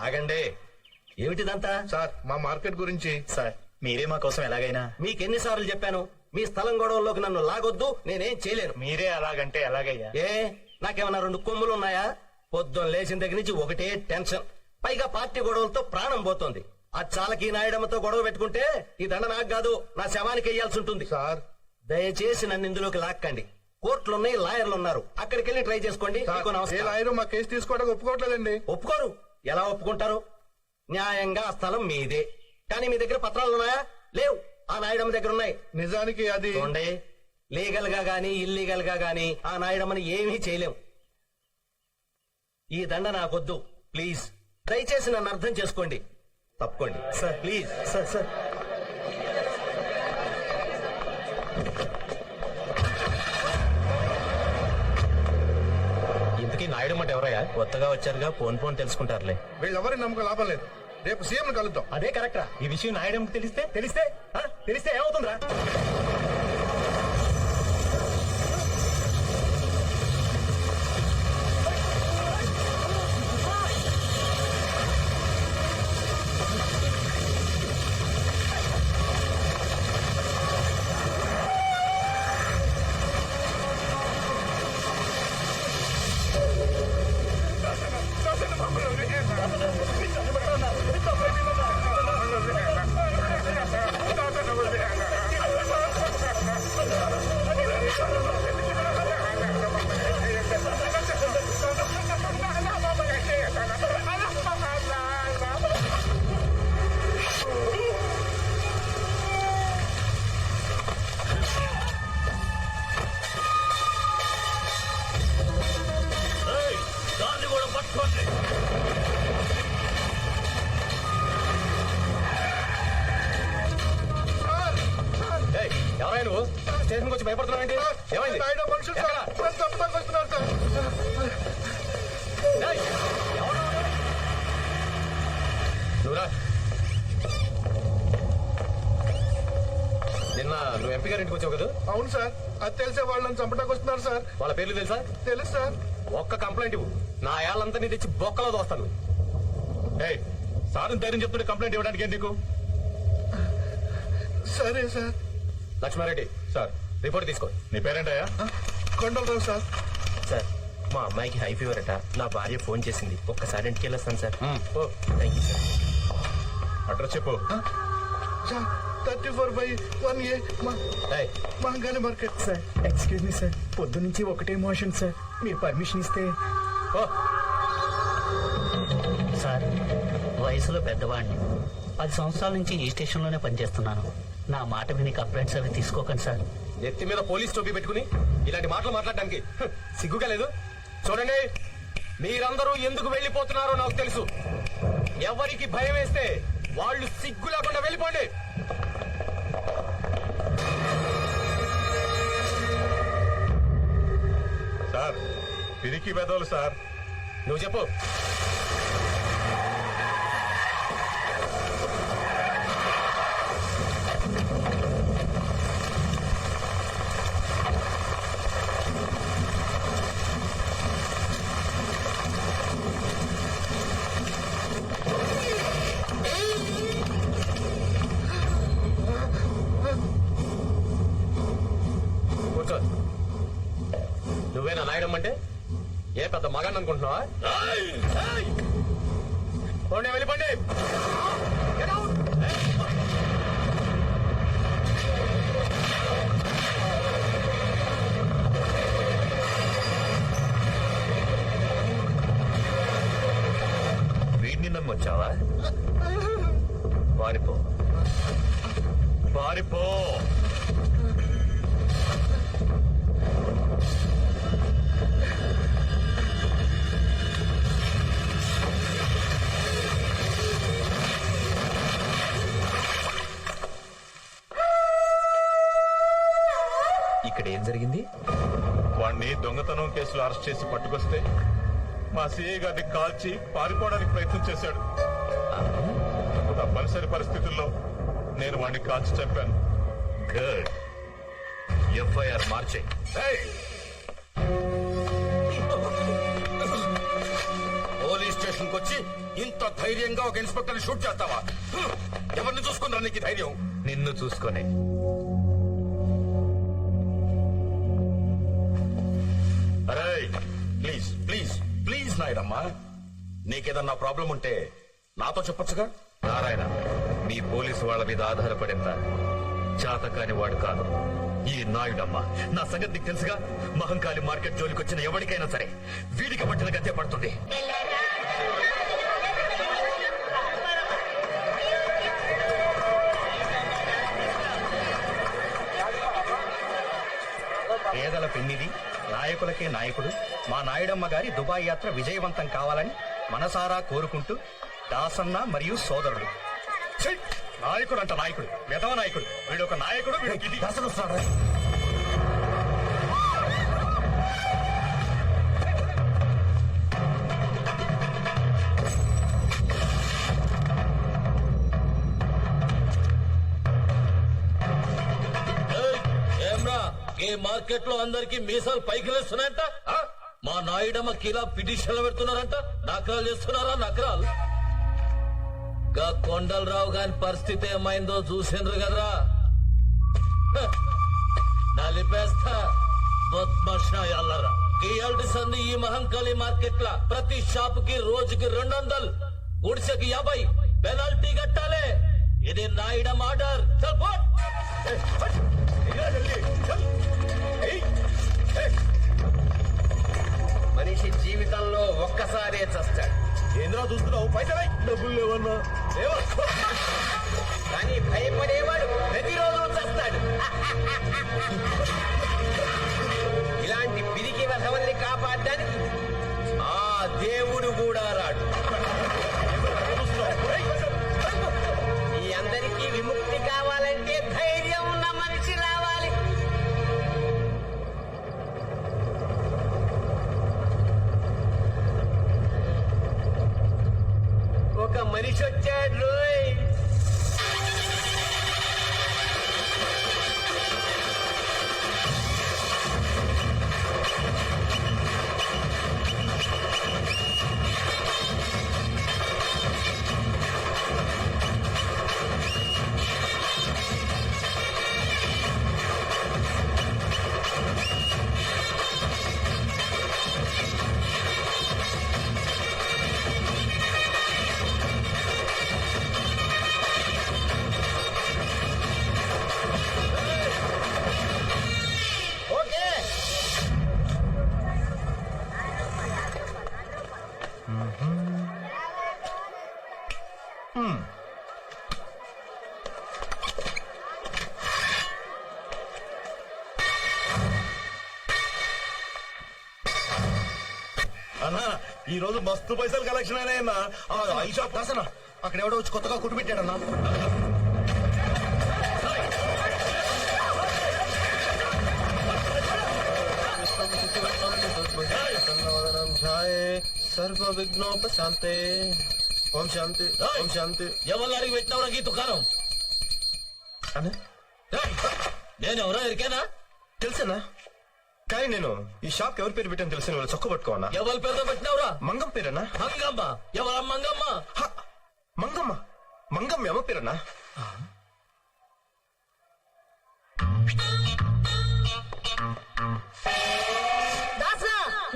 ఆగండి. ఏమిటిదంతా? సార్ మా మార్కెట్ గురించి. సార్ మీరే మా కోసం ఎలాగైనా. మీకెన్నిసార్లు చెప్పాను మీ స్థలం గొడవల్లోకి నన్ను లాగొద్దు, నేనేం చేయలేను. మీరే అలాగంటే ఎలాగయ్యా? ఏ నాకేమన్నా 2 కొమ్ములు ఉన్నాయా? పొద్దున్న లేచిన దగ్గర నుంచి ఒకటే టెన్షన్, పైగా పార్టీ గొడవలతో ప్రాణం పోతోంది. ఆ చాలకి నాయడమ్మతో గొడవ పెట్టుకుంటే ఈ దండ నాకు కాదు, నా శవానికి వెయ్యాల్సి ఉంటుంది. సార్ దయచేసి నన్ను ఇందులోకి లాక్కండి. కోర్టులున్నాయి, లాయర్లు ఉన్నారు, అక్కడికి వెళ్ళి ట్రై చేసుకోండి. మీకు ఏ నమస్కారం. లాయరు మా కేసు తీసుకోవడానికి ఒప్పుకోవట్లేదండి. ఒప్పుకోరు? ఎలా ఒప్పుకుంటారు? న్యాయంగా ఆ స్థలం మీదే, కానీ మీ దగ్గర పత్రాలు ఉన్నాయా? లేవు. ఆ నాయుడమ్మ దగ్గర ఉన్నాయి. నిజానికి అది చూడండి, లీగల్ గా గానీ ఇల్లీగల్ గా గానీ ఆ నాయుడమ్మని ఏమీ చేయలేం. ఈ దండ నాకొద్దు, ప్లీజ్. దయచేసి నన్ను అర్థం చేసుకోండి. తప్పుకోండి సార్, ప్లీజ్. సార్ సార్ ఇంతకీ నాయుడు అంటే ఎవరయ్యా? కొత్తగా వచ్చారుగా, ఫోన్ తెలుసుకుంటారులే. వీళ్ళెవరి నమ్మకం లాభం లేదు. రేపు సీఎం కలుద్దాం. అదే కరెక్టరా? ఈ విషయం నాయుడు తెలిస్తే ఏమవుతుందిరా? ఎవరైనా నువ్వు స్టేషన్కి వచ్చి భయపడుతున్నావు? ఏమైంది? నాయుడు మనుషులు సార్ నన్ను చంపడానికి వస్తున్నారు సార్. నువ్వురా. నిన్న నువ్వు ఎంపీ గారి ఇంటికి వచ్చావు కదా? అవును సార్, అది తెలిసే వాళ్ళు నన్ను చంపడానికి వస్తున్నారు సార్. వాళ్ళ పేర్లు తెలుసా? తెలుసు సార్. ఒక్క కంప్లైంట్ ఇవ్వు, నా ఏళ్ళంతా నీ తెచ్చి బొక్కలో దోస్తాను. సార్ ధైర్యం చెప్తుంటే కంప్లైంట్ ఇవ్వడానికి ఏం నీకు? సరే సార్. లక్ష్మారెడ్డి సార్ రిపోర్ట్ తీసుకో. నీ పేరేంటయ్యా? కొండలరావు సార్. సార్ మా అమ్మాయికి హై ఫీవర్ అట, నా భార్య ఫోన్ చేసింది, ఒక్కసారి ఇంటికి వెళ్ళొస్తాను sir. Thank you sir. Address చెప్పు. 34/1A Mahankali market. Sir excuse me sir, పొద్దు నుంచి ఒకటే మోషన్ సార్, మీరు పర్మిషన్ ఇస్తే. సార్ వయసులో పెద్దవాడిని, 10 సంవత్సరాల నుంచి ఈ స్టేషన్లోనే పనిచేస్తున్నాను. నా మాట విని కంప్లైంట్స్ అవి తీసుకోకండి సార్. ఎత్తి మీద పోలీస్ టోపీ పెట్టుకుని ఇలాంటి మాటలు మాట్లాడడానికి సిగ్గుగా లేదు? చూడండి, మీరందరూ ఎందుకు వెళ్ళిపోతున్నారో నాకు తెలుసు. ఎవరికి భయం వేస్తే వాళ్ళు సిగ్గు లేకుండా వెళ్ళిపోండి. సార్ పిరికి పెదవులు సార్. నువ్వు చెప్పు. కూర్చో. నువ్వేనా నాయడమ్మంటే? ఏ పెద్ద మగాన్ని అనుకుంటున్నావా? పోండి, వెళ్ళిపోండి. Get out. వీడిని నమ్మొచ్చావా? పారిపో పారిపో. ఇక్కడ ఏం జరిగింది? వాణ్ణి దొంగతనం కేసులో అరెస్ట్ చేసి పట్టుకొస్తే మా సిఐ గారిని కాల్చి పారిపోవడానికి ప్రయత్నం చేశాడు. తప్పనిసరి పరిస్థితుల్లో నేను వాడిని కాల్చి చంపాను. గుడ్. ఎఫ్ఐఆర్ మార్చే. పోలీస్ స్టేషన్ స్టేషన్ కి వచ్చి ఇంత ధైర్యంగా ఒక ఇన్స్పెక్టర్ షూట్ చేస్తావా? ఎవరిని చూసుకుంటారా నీకు ఈ ధైర్యం? నిన్ను చూసుకొని అరే ప్లీజ్ ప్లీజ్ ప్లీజ్ నాయుడమ్మా, నీకేదన్నా ప్రాబ్లం ఉంటే నాతో చెప్పొచ్చుగా. నారాయణ, మీ పోలీసు వాళ్ళ మీద ఆధారపడేంత చాతకాని వాడు కాదు ఈ నాయుడమ్మ. నా సంగతి నీకు తెలుసుగా. మహంకాళి మార్కెట్ జోలికి వచ్చిన ఎవరికైనా సరే వీడికి పట్టిన గతే పడుతుంది. పేదల పెన్నిది, నాయకులకే నాయకుడు, మా నాయుడమ్మ గారి దుబాయ్ యాత్ర విజయవంతం కావాలని మనసారా కోరుకుంటూ దాసన్న మరియు సోదరుడు. ఛీ! నాయకుడు అంట నాయకుడు, వెధవ నాయకుడు. వీడు ఒక నాయకుడు, వీడికి ఇది. అసలు వస్తాడా? ఏమ్రా ఈ మార్కెట్ లో అందరికి మీసాలు పైకి లేస్తున్నాయంట. మా నాయుడమ్మ కిలా పిటిషన్లు పెడుతున్నారంట. నకరాలు చేస్తున్నారా? నకరాలు. గా కొండలరావు గాని పరిస్థితి ఏమైందో చూసిండ్రు కదరా. నలిపేస్తా బొత్మషాయాలరా. ఈ సంది ఈ మహంకాళి మార్కెట్ లా ప్రతి షాప్ కి రోజుకి 200, గుడిసెకి 50 పెనాల్టీ కట్టాలి. ఇది నాయుడమ్మ ఆర్డర్. చల్ పో. మనిషి జీవితంలో ఒక్కసారే చస్తాడు. ఏంద్రా చూస్తున్నావు? పైసలై డబ్బులు లేవన్నా. కానీ భయపడేవాడు ప్రతిరోజు చస్తాడు. ఇలాంటి పిరికి వ్యధవల్ని కాపాడడానికి ఆ దేవుడు కూడా రాడు. ఈ అందరికీ విముక్తి కావాలంటే ధైర్యం ఉన్న మనిషి రావాలి. ఒక మనిషి వచ్చాడు రోయ్. అన్నా, ఈ రోజు మస్తు పైసలు కలెక్షన్ అయినాయన్నా. ఈ షాప్ దాసనా అక్కడ ఎవడో వచ్చి కొత్తగా కుట్టు పెట్టాడన్నా. సర్వ విఘ్నోపశాంతే. ఓం శాంతి, ఓం శాంతి. ఎవరు అడిగి పెట్టినవరా ఈ దుకాణం? నేనెవరో ఎరికేనా? తెలుసన్నా, కానీ నేను ఈ షాప్ ఎవరి పేరు పెట్టాను తెలుసు. వాళ్ళు చొక్క పట్టుకోనా. ఎవరి పేరుతో పెట్టినవరా? మంగం పేరన్నా. మంగమ్మ. ఎవరా మంగమ్మ? మంగమ్మ. మంగమ్మ అమ్మ పేరన్నా.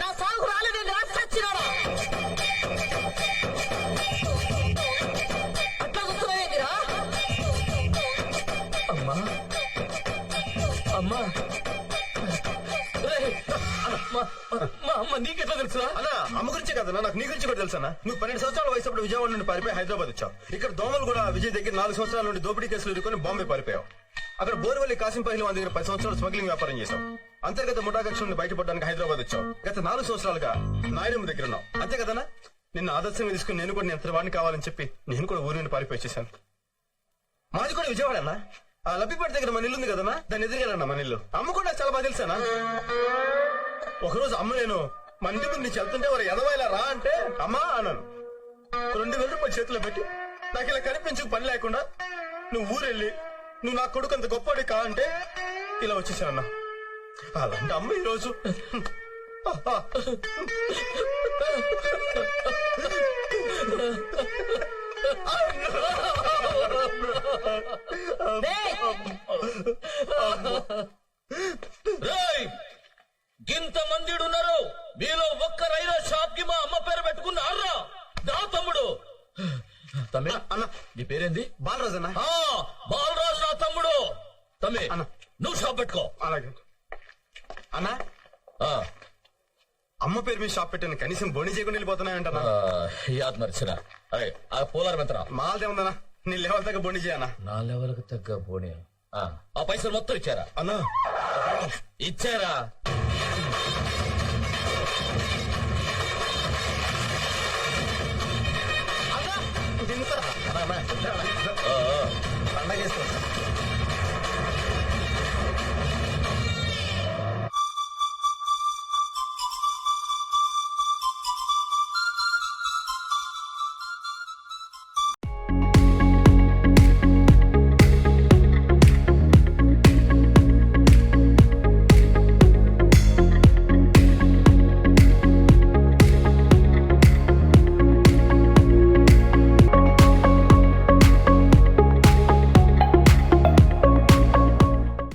నా సాగు రాలేదండి. రాసిచ్చినారా అట్లా చూస్తున్నాయేంటిరా? అమ్మా అమ్మా మా అమ్మ నీకెట్లా తెలుసురా? అన్నా, అమ్మ గురించే కదన్నా, నాకు నీ గురించి కూడా తెలుసా. నువ్వు 12 సంవత్సరాల వయసు అప్పుడు విజయవాడ నుండి పారిపోయి హైదరాబాద్ వచ్చావు. ఇక్కడ దోమలు కూడా విజయ్ దగ్గర 4 సంవత్సరాల నుండి దోపిడీ కేసులు ఎదుర్కొని బాంబే పారిపోయావు. అక్కడ బోర్వల్లి కాసిం పహిల్ వాళ్ళ దగ్గర 10 సంవత్సరాలు స్మగ్లింగ్ వ్యాపారం చేశావు. అంతర్గత ముఠా కక్ష నుండి బయటపడడానికి హైదరాబాద్ వచ్చావు. గత 4 సంవత్సరాలుగా నాయుడమ్మ దగ్గర ఉన్నావు. అంతే కదన్నా? నిన్న ఆదర్శంగా తీసుకుని నేను కూడా నేను వాడిని కావాలని చెప్పి నేను కూడా ఊరి నుండి పారిపోయి వచ్చేసాను. మాది కూడా విజయవాడ అన్నా. ఆ లబ్బిపేట దగ్గర మన ఇల్లు ఉంది కదన్నా, దాన్ని ఎదురుగానన్నా మన ఇల్లు. అమ్మ కూడా చాలా బాగా తెలుసానా. ఒకరోజు అమ్మ నేను మన ఇంటి ముందు నుంచి వెళ్తుంటే వారు ఎదవాయిలా రా అంటే అమ్మా అన్నాను. 2000 రూపాయలు చేతిలో పెట్టి నాకు ఇలా కనిపించు పని లేకుండా నువ్వు ఊరెళ్ళి నువ్వు నా కొడుకు అంత గొప్పవాడి కా అంటే ఇలా వచ్చేసానన్నా. అలాంటి అమ్మ ఈరోజు రేయ్ గింత మంది ఉన్నారు మీలో ఒక్కరైనా షాప్ కి మా అమ్మ పేరు పెట్టుకున్నారా నా తమ్ముడు తమ్మి అన్న నీ పేరేంది బాలరాజు అన్న ఆ, బాలరాజు నా తమ్ముడు తమ్మి అన్న. నువ్వు షాప్ పెట్టుకో అలాగే అన్న ఆ, అమ్మ పేరు మీద షాప్ పెట్టాను కనీసం బోని చేయకుండా వెళ్ళిపోతున్నాయంటన్నా యాద్ మర్చిన అరే ఆ పోలారం ఎంతరా మాదే ఉందన్నా నీ లెవెల్ దగ్గర బోని చేయన్నా నా లెవెల్ కి తగ్గ పోనీ ఆ పైసలు మొత్తం ఇచ్చారా అన్నా ఇచ్చారా పండగ చేసుకో